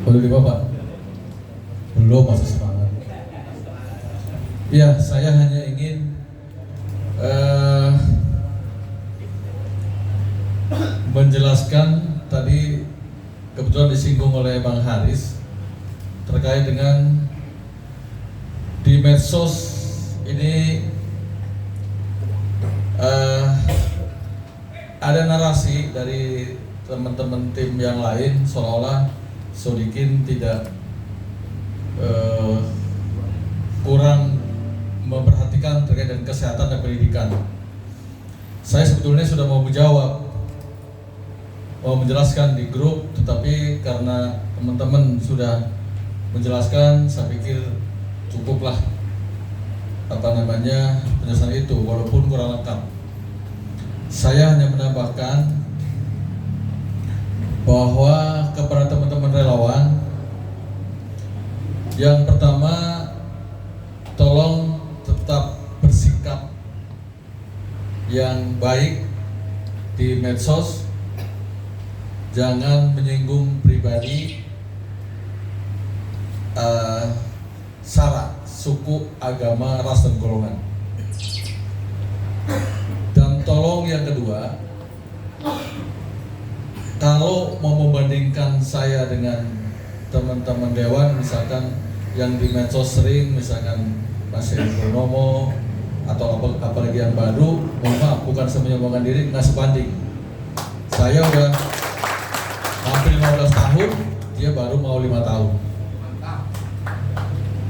Boleh di Bapak? Belum, masih semangat. Ya, saya hanya ingin menjelaskan tadi kebetulan disinggung oleh Bang Haris terkait dengan di medsos ini ada narasi dari teman-teman tim yang lain seolah-olah Sodikin tidak kurang memperhatikan terkait dengan kesehatan dan pendidikan. Saya sebetulnya sudah mau menjelaskan di grup, tetapi karena teman-teman sudah menjelaskan, saya pikir cukuplah penjelasan itu, walaupun kurang lengkap. Saya hanya menambahkan bahwa kepada teman-teman relawan, yang pertama, tolong tetap bersikap yang baik di medsos, jangan menyinggung pribadi, sara, suku, agama, ras, dan golongan. Dan tolong yang kedua, kalau mau membandingkan saya dengan teman-teman dewan, misalkan yang di medsos sering, misalkan Mas Heri Purnomo atau apalagi yang baru, mohon maaf, bukan saya menyombongkan diri, nggak sebanding. Saya udah hampir 15 tahun, dia baru mau 5 tahun.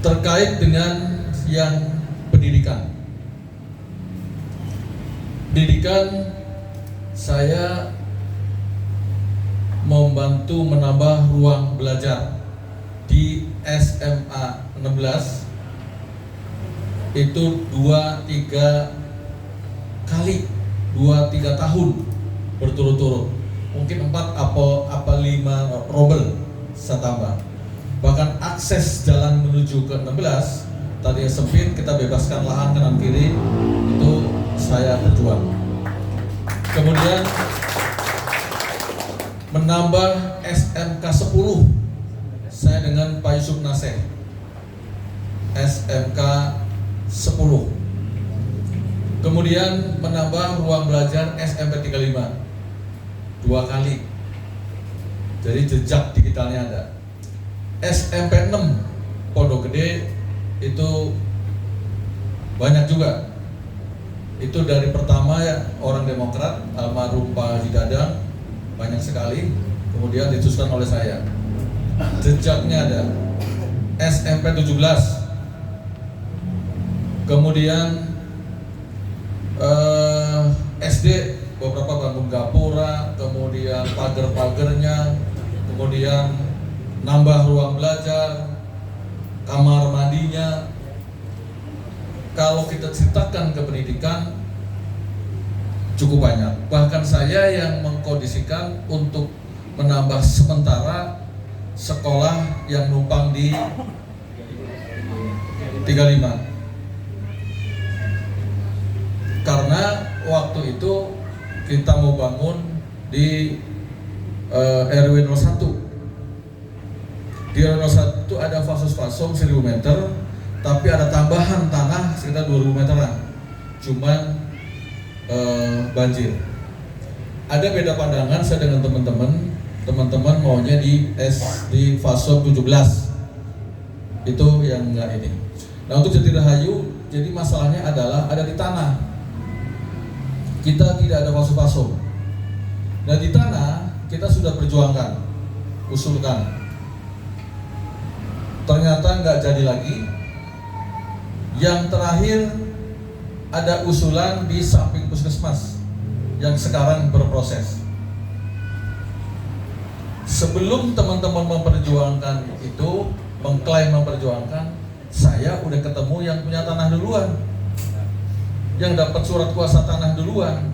Terkait dengan yang pendidikan, saya membantu menambah ruang belajar di SMA 16 itu 2-3 tahun berturut-turut, mungkin 4 apa 5 robel saya tambah. Bahkan akses jalan menuju ke 16 tadi sempit, kita bebaskan lahan kanan kiri, itu saya berjuang. Kemudian menambah SMK 10 saya dengan Pak Yusuf Naseh, SMK 10. Kemudian menambah ruang belajar SMP 35 2 kali, jadi jejak digitalnya ada. SMP 6 Pondok Gede itu banyak juga, itu dari pertama ya orang Demokrat almarhum Pak Haji Dadang, banyak sekali, kemudian diteruskan oleh saya. Jejaknya ada SMP 17, kemudian SD beberapa bangun gapura, kemudian pagar-pagarnya, kemudian nambah ruang belajar, kamar mandinya. Kalau kita ceritakan ke pendidikan cukup banyak. Bahkan saya yang mengkondisikan untuk menambah sementara sekolah yang numpang di 35. Karena waktu itu kita mau bangun di RW 01. Di RW 01 itu ada fasos-fasom 1000 meter, tapi ada tambahan tanah sekitar 2000 meteran. Cuman banjir. Ada beda pandangan saya dengan teman-teman maunya di Faso 17. Itu yang enggak ini. Nah, untuk Jatirahayu, jadi masalahnya adalah ada di tanah. Kita tidak ada faso-faso. Nah, di tanah kita sudah perjuangkan, usulkan. Ternyata nggak jadi lagi. Yang terakhir ada usulan di samping puskesmas yang sekarang berproses. Sebelum teman-teman memperjuangkan itu, mengklaim memperjuangkan, saya udah ketemu yang punya tanah duluan, yang dapat surat kuasa tanah duluan.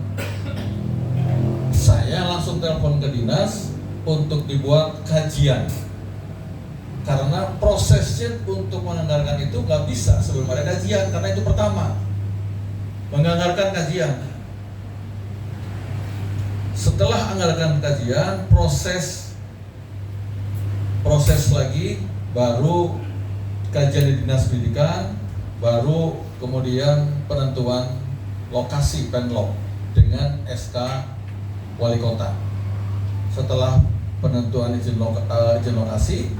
Saya langsung telepon ke dinas untuk dibuat kajian, karena prosesnya untuk menganggarkan itu nggak bisa sebelum ada kajian, karena itu pertama menganggarkan kajian. Setelah anggarkan kajian, proses proses lagi, baru kajian di dinas pendidikan, baru kemudian penentuan lokasi penlok dengan SK wali kota. Setelah penentuan izin lokasi,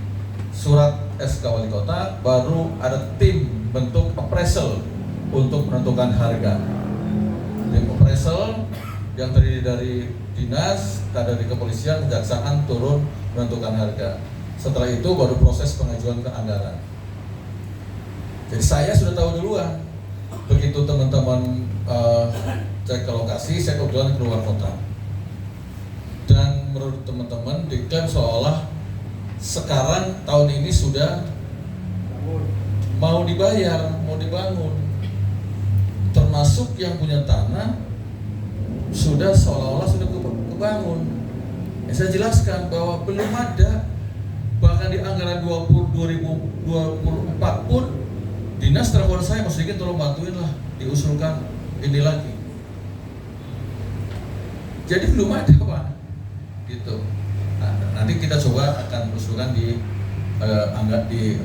surat SK wali kota, baru ada tim bentuk appraisal untuk menentukan harga. Tim appraisal yang terdiri dari dinas, dari kepolisian, kejaksaan turun menentukan harga. Setelah itu baru proses pengajuan ke anggaran. Jadi saya sudah tahu duluan. Begitu teman-teman cek ke lokasi, saya kebetulan keluar kota. Dan menurut teman-teman diklaim seolah sekarang tahun ini sudah mau dibayar, mau dibangun. Termasuk yang punya tanah sudah seolah-olah sudah kebangun. Saya jelaskan bahwa belum ada, bahkan di anggaran 2024 pun dinas telepon saya, Mas Diki tolong bantuin lah, diusulkan ini lagi. Jadi belum ada Pak, gitu. Nah, nanti kita coba akan usulkan di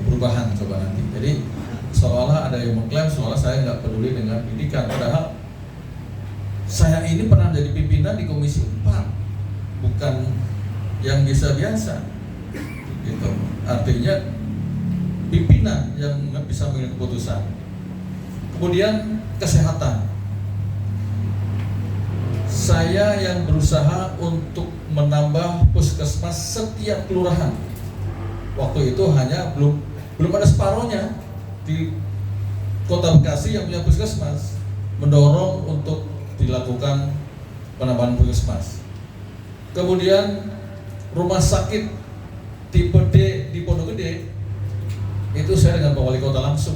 perubahan coba nanti. Jadi seolah ada yang mengklaim seolah saya nggak peduli dengan pendidikan, padahal saya ini pernah jadi pimpinan di Komisi 4, bukan yang biasa-biasa, gitu. Artinya pimpinan yang bisa mengambil keputusan. Kemudian kesehatan, saya yang berusaha untuk menambah puskesmas setiap kelurahan. Waktu itu hanya belum ada separohnya di Kota Bekasi yang punya puskesmas, mendorong untuk dilakukan penambahan puskesmas. Kemudian rumah sakit tipe D di Pondok Gede itu saya dengan Pak Wali Kota langsung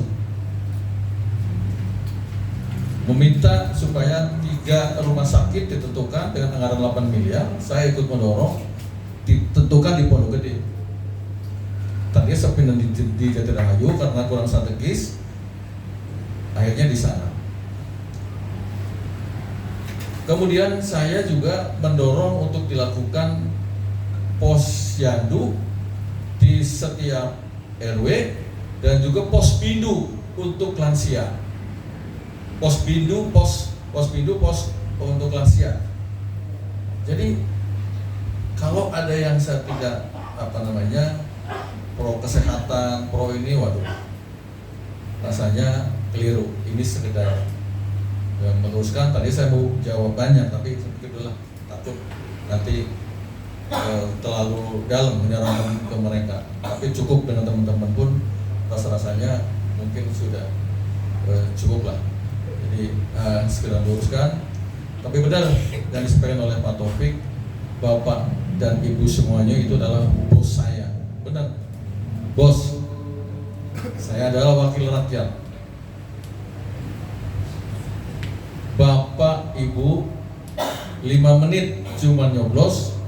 meminta supaya 3 rumah sakit ditentukan dengan anggaran 8 miliar. Saya ikut mendorong ditentukan di Pondok Gede. Tadinya saya pindah di Jatirahayu karena kurang strategis, akhirnya di sana. Kemudian saya juga mendorong untuk dilakukan posyandu di setiap RW dan juga posbindu untuk lansia. Posbindu untuk lansia. Jadi kalau ada yang saya tidak pro kesehatan, pro ini, waduh, rasanya keliru. Ini sekedar meneruskan. Tadi saya mau jawab banyak, tapi saya pikir dulu lah, takut nanti terlalu dalam menyerahkan ke mereka. Tapi cukup dengan teman-teman pun rasa-rasanya mungkin sudah cukup lah. Jadi sekedar luruskan. Tapi benar yang disampaikan oleh Pak Taufik, Bapak dan Ibu semuanya itu adalah bos saya. Benar, bos. Saya adalah wakil rakyat. Bapak Ibu 5 menit cuma nyoblos,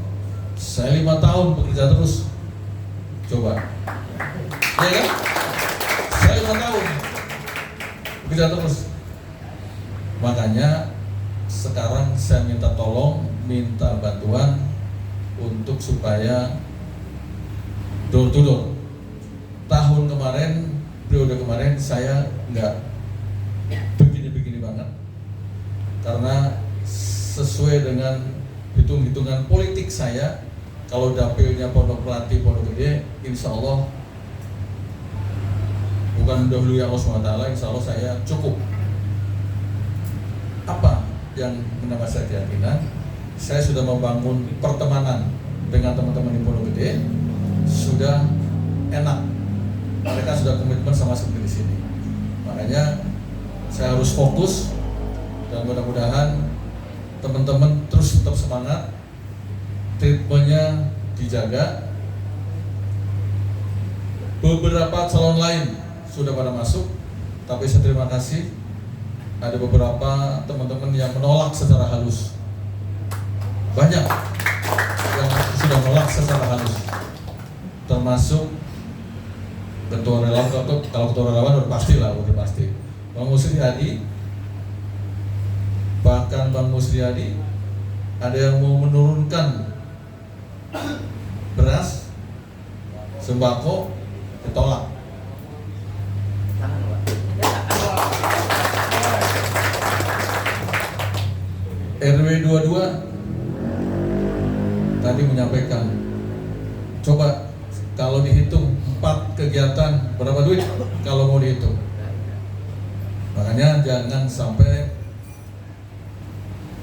saya 5 tahun bekerja terus. Coba, ya kan? Saya 5 tahun bekerja terus. Makanya sekarang saya minta bantuan untuk supaya door to door. Tahun kemarin, periode kemarin saya nggak begini-begini banget, karena sesuai dengan hitung-hitungan politik saya, kalau dapilnya Pondok Melati, Pondok Gede, insya Allah bukan mendahului Allah SWT, insya Allah saya cukup. Apa yang menambah saya keyakinan? Saya sudah membangun pertemanan dengan teman-teman di Pondok Gede, sudah enak. Mereka sudah komitmen sama seperti di sini. Makanya saya harus fokus dan mudah-mudahan teman-teman terus tetap semangat, treatmentnya dijaga. Beberapa calon lain sudah pada masuk, tapi saya terima kasih ada beberapa teman-teman yang menolak secara halus. Banyak yang sudah menolak secara halus, termasuk ketua relawan. Kalau ketua relawan udah pasti lah, udah pasti. Bang Musriyadi, bahkan Bang Musriyadi ada yang mau menurunkan beras sembako ditolak. RW 22 tadi menyampaikan, coba kalau dihitung 4 kegiatan berapa duit kalau mau dihitung. Makanya jangan sampai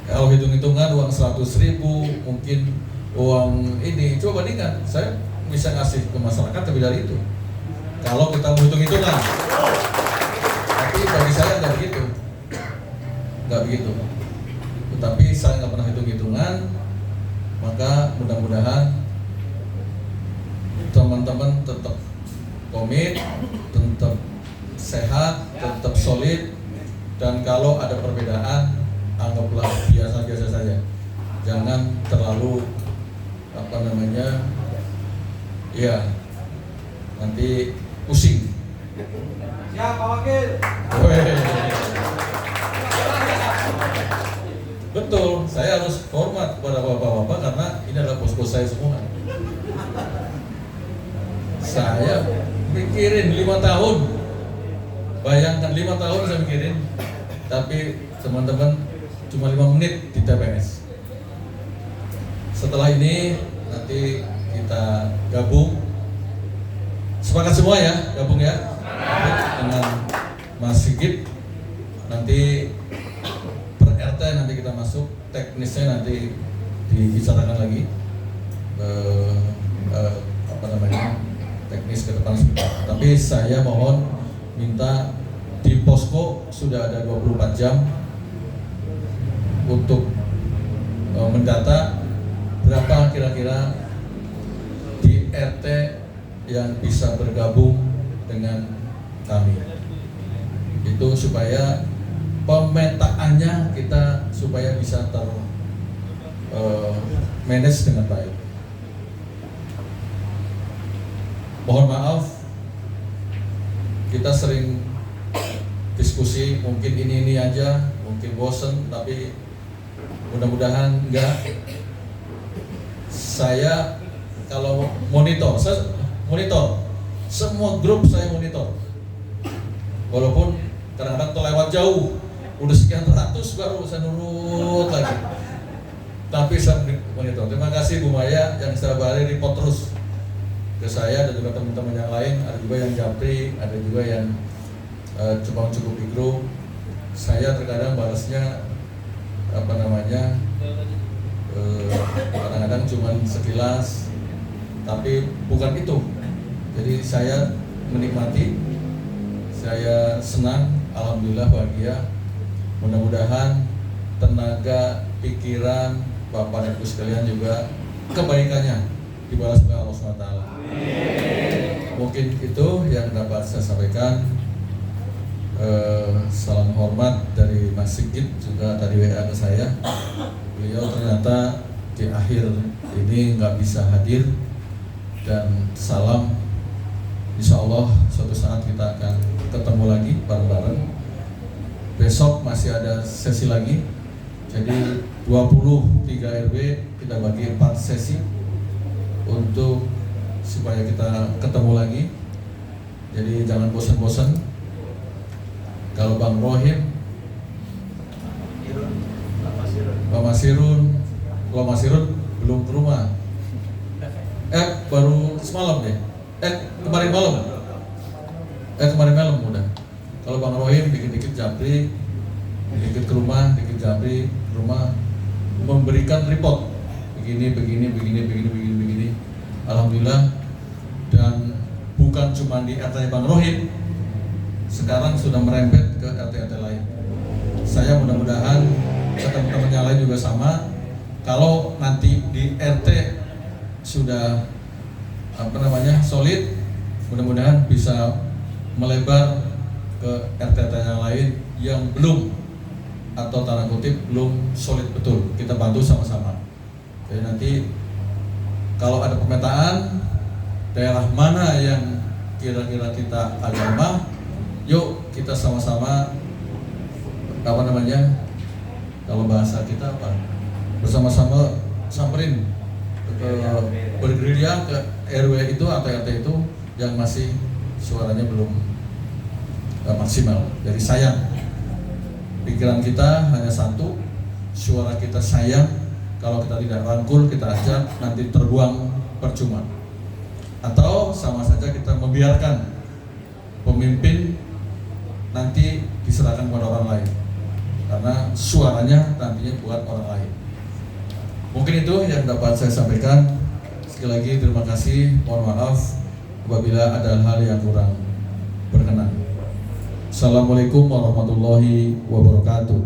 kalau hitung-hitungan uang 100.000 mungkin uang ini, coba bandingkan, saya bisa ngasih ke masyarakat lebih dari itu kalau kita mau hitung-hitungan. Tapi bagi saya nggak begitu. Tetapi saya nggak pernah hitung-hitungan, maka mudah-mudahan teman-teman tetap komit, tetap sehat, tetap solid, dan kalau ada perbedaan anggaplah biasa-biasa saja. Jangan terlalu ya nanti pusing. Siap Pak Wakil. Betul, saya harus hormat kepada bapak-bapak karena ini adalah bos-bos saya semua. Saya mikirin 5 tahun, bayangkan 5 tahun saya mikirin, tapi teman-teman cuma 5 menit di TPS. Setelah ini nanti kita gabung, sepakat semua ya, gabung ya dengan Mas Sigit. Nanti RT nanti kita masuk, teknisnya nanti dibicarakan lagi teknis ke depan sebentar. Tapi saya mohon minta di posko sudah ada 24 jam untuk mendata berapa kira-kira di RT yang bisa bergabung dengan kami. Itu supaya pemetaannya kita supaya bisa manage dengan baik. Mohon maaf, kita sering diskusi, mungkin ini aja, mungkin bosen, tapi mudah-mudahan enggak. Saya kalau monitor, semua grup saya monitor, walaupun kadang-kadang terlewat jauh. Udah sekian ratus baru saya nurut lagi. Tapi saya monitor. Terima kasih Bu Maya yang setiap hari report terus ke saya dan juga teman-teman yang lain. Ada juga yang japri, ada juga yang cukup di grup. Saya terkadang balasnya kadang-kadang cuma sekilas, tapi bukan itu. Jadi saya menikmati, saya senang, alhamdulillah bahagia. Mudah-mudahan tenaga, pikiran Bapak dan Ibu sekalian juga kebaikannya dibalas oleh Allah SWT. Mungkin itu yang dapat saya sampaikan. Salam hormat dari Mas Sigit, juga tadi WA ke saya. Beliau ternyata di akhir ini nggak bisa hadir, dan salam. Insya Allah suatu saat kita akan ketemu lagi bareng-bareng. Besok masih ada sesi lagi, jadi 23 RW kita bagi 4 sesi untuk supaya kita ketemu lagi. Jadi jangan bosan-bosan. Kalau Bang Rohim, Pak Masirun, kalau Masirun belum ke rumah, baru semalam deh, kemarin malam udah. Kalau Bang Rohim dikit-dikit japri, dikit ke rumah, dikit japri ke rumah, memberikan report begini. Alhamdulillah, dan bukan cuma di RT Bang Rohim, sekarang sudah merembet ke RT-RT lain. Saya mudah-mudahan teman-teman yang lain juga sama. Kalau nanti di RT sudah solid, mudah-mudahan bisa melebar ke RT-RT yang lain yang belum, atau tanda kutip belum solid betul. Kita bantu sama-sama. Jadi nanti kalau ada pemetaan daerah mana yang kira-kira kita agak lemah, yuk kita sama-sama kalau bahasa kita bersama-sama samperin bergerilya ke RW itu atau RT itu yang masih suaranya belum maksimal. Jadi sayang, pikiran kita hanya satu, suara kita sayang, kalau kita tidak rangkul, kita ajak, nanti terbuang percuma. Atau sama saja kita membiarkan pemimpin nanti diserahkan kepada orang lain, karena suaranya nantinya buat orang lain. Mungkin itu yang dapat saya sampaikan. Sekali lagi terima kasih, mohon maaf apabila ada hal yang kurang berkenan. Assalamualaikum warahmatullahi wabarakatuh.